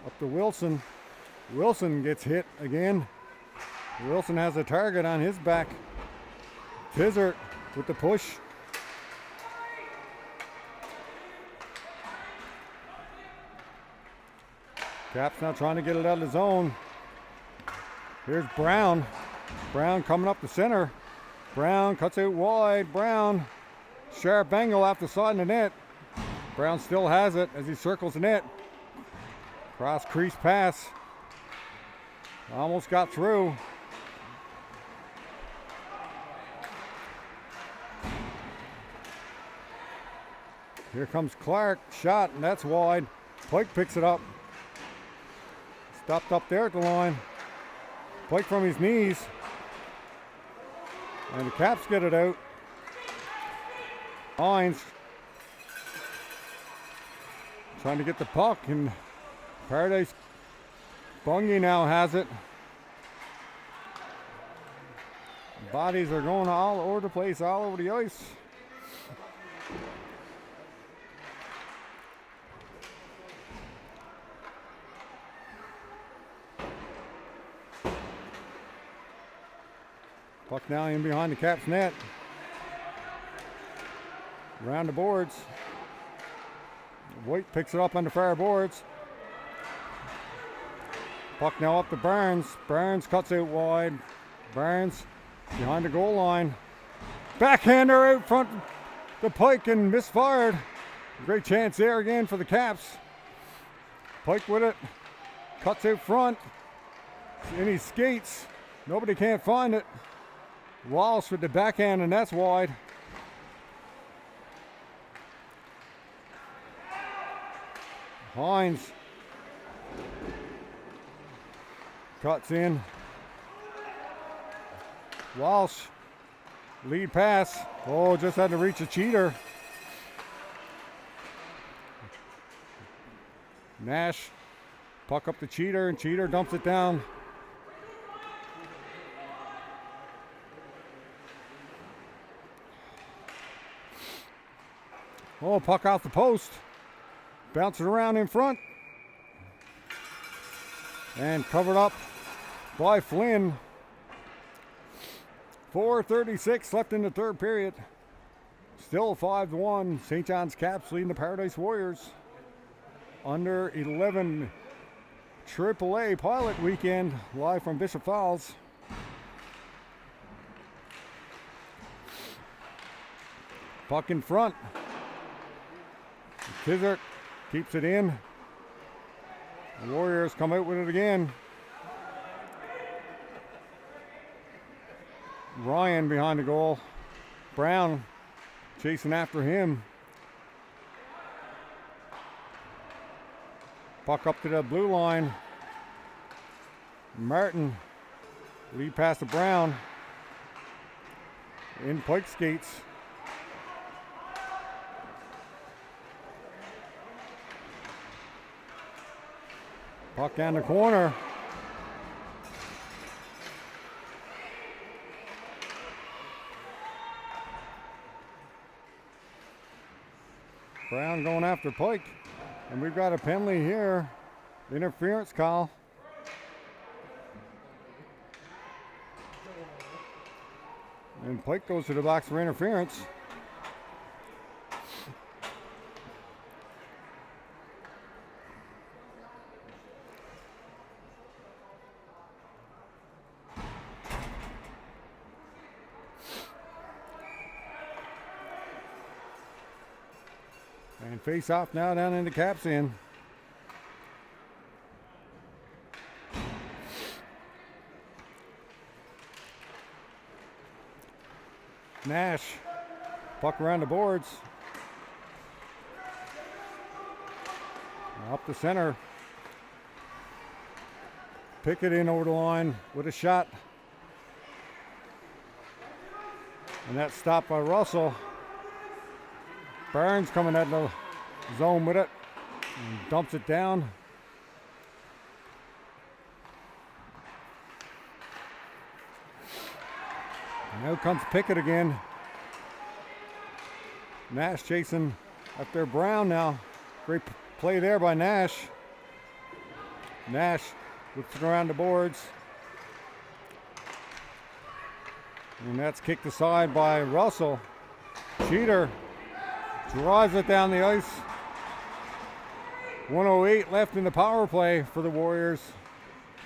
Up to Wilson. Wilson gets hit again. Wilson has a target on his back. Tizard with the push. Caps now trying to get it out of the zone. Here's Brown. Brown coming up the center. Brown cuts out wide. Brown. Sharp angle off the side of the net. Brown still has it as he circles the net. Cross crease pass. Almost got through. Here comes Clark. Shot, and that's wide. Pike picks it up. Stopped up there at the line. Pike from his knees. And the Caps get it out. Hines trying to get the puck, and Paradise Bungie now has it. Bodies are going all over the place, all over the ice. Puck now in behind the Caps net. Around the boards. White picks it up on the far boards. Puck now up to Barnes. Barnes cuts out wide. Barnes behind the goal line. Backhander out front. The Pike and misfired. Great chance there again for the Caps. Pike with it. Cuts out front. And he skates. Nobody can't find it. Walsh with the backhand, and that's wide. Hines cuts in. Walsh, lead pass. Oh, just had to reach a Cheater. Nash, puck up to Cheater, and Cheater dumps it down. Oh, puck off the post. Bouncing around in front. And covered up by Flynn. 4:36 left in the third period. Still 5-1. St. John's Caps leading the Paradise Warriors. Under 11 AAA pilot weekend live from Bishop Falls. Puck in front. Tizard keeps it in. The Warriors come out with it again. Ryan behind the goal. Brown chasing after him. Puck up to the blue line. Martin lead pass to Brown. In Pike skates. Puck down the corner. Brown going after Pike. And we've got a penalty here. Interference call. And Pike goes to the box for interference. And face off now down into Caps end. Nash, puck around the boards. Up the center. Pickett in over the line with a shot. And that's stopped by Russell. Burns coming at the zone with it. And dumps it down. And now comes Pickett again. Nash chasing up there. Brown now. Great play there by Nash. Nash whips it around the boards. And that's kicked aside by Russell. Cheater drives it down the ice. 1:08 left in the power play for the Warriors.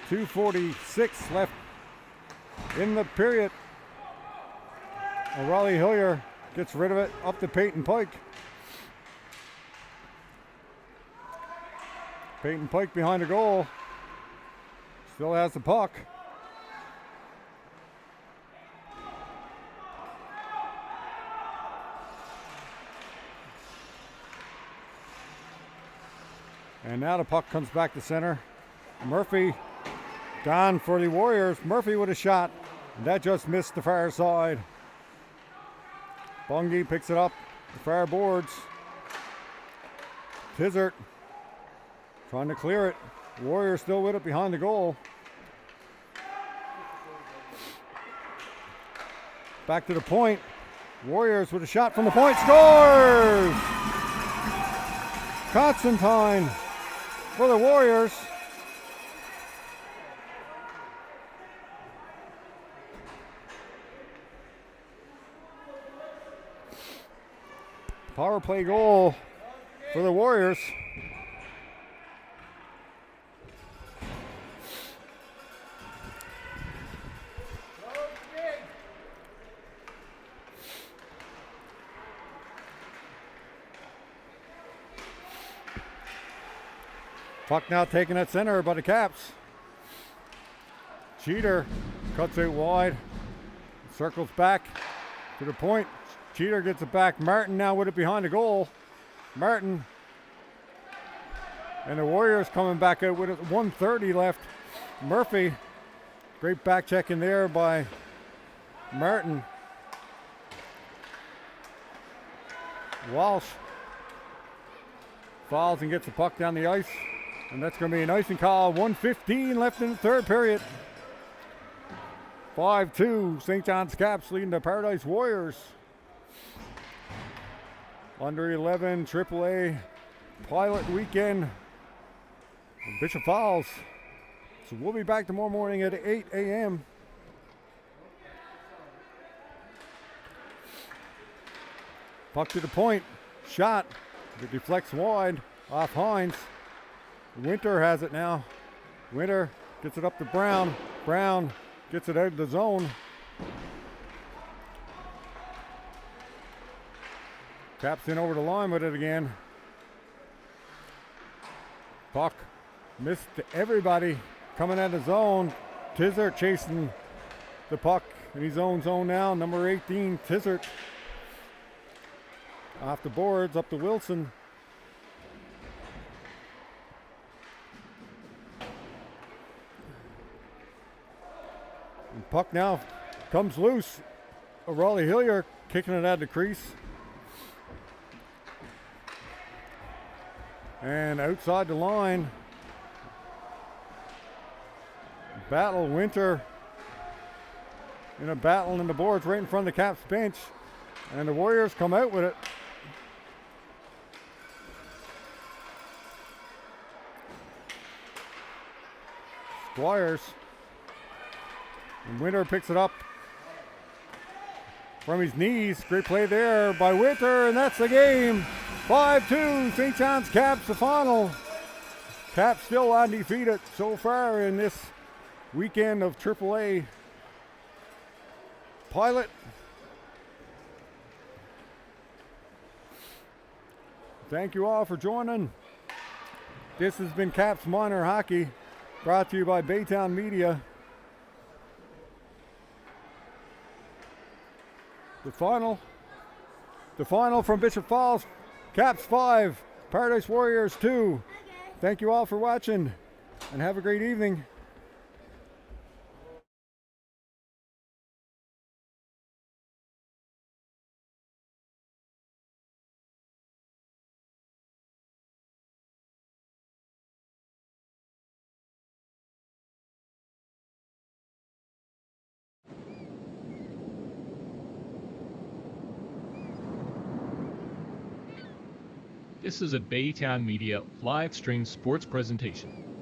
2:46 left in the period. O'Reilly Hillier gets rid of it up to Peyton Pike. Peyton Pike behind the goal. Still has the puck. And now the puck comes back to center. Murphy down for the Warriors. Murphy with a shot. And that just missed the far side. Bungie picks it up. The far boards. Tizert trying to clear it. Warriors still with it behind the goal. Back to the point. Warriors with a shot from the point. Scores! Constantine for the Warriors. Power play goal for the Warriors. Puck now taken at center by the Caps. Cheater cuts it wide. Circles back to the point. Cheater gets it back. Martin now with it behind the goal. Martin. And the Warriors coming back out with it. 1:30 left. Murphy. Great back check in there by Martin. Walsh fouls and gets the puck down the ice. And that's going to be an icing call. 1:15 left in the third period. 5-2. St. John's Caps leading the Paradise Warriors. Under 11 AAA pilot weekend in Bishop Falls. So we'll be back tomorrow morning at 8 a.m. Puck to the point. Shot. It deflects wide off Hines. Winter has it now. Winter gets it up to Brown. Brown gets it out of the zone. Taps in over the line with it again. Puck missed everybody coming out of the zone. Tizert chasing the puck in his own zone now. Number 18, Tizert. Off the boards, up to Wilson. And puck now comes loose. O'Reilly Hillier kicking it out of the crease. And outside the line, battle Winter in a battle in the boards right in front of the Caps bench. And the Warriors come out with it. Squires. And Winter picks it up from his knees. Great play there by Winter, and that's the game. 5-2, St. John's Caps the final. Caps still undefeated so far in this weekend of AAA pilot. Thank you all for joining. This has been Caps Minor Hockey, brought to you by Baytown Media. The final from Bishop Falls, Caps 5, Paradise Warriors 2. Thank you all for watching, and have a great evening. This is a Baytown Media live stream sports presentation.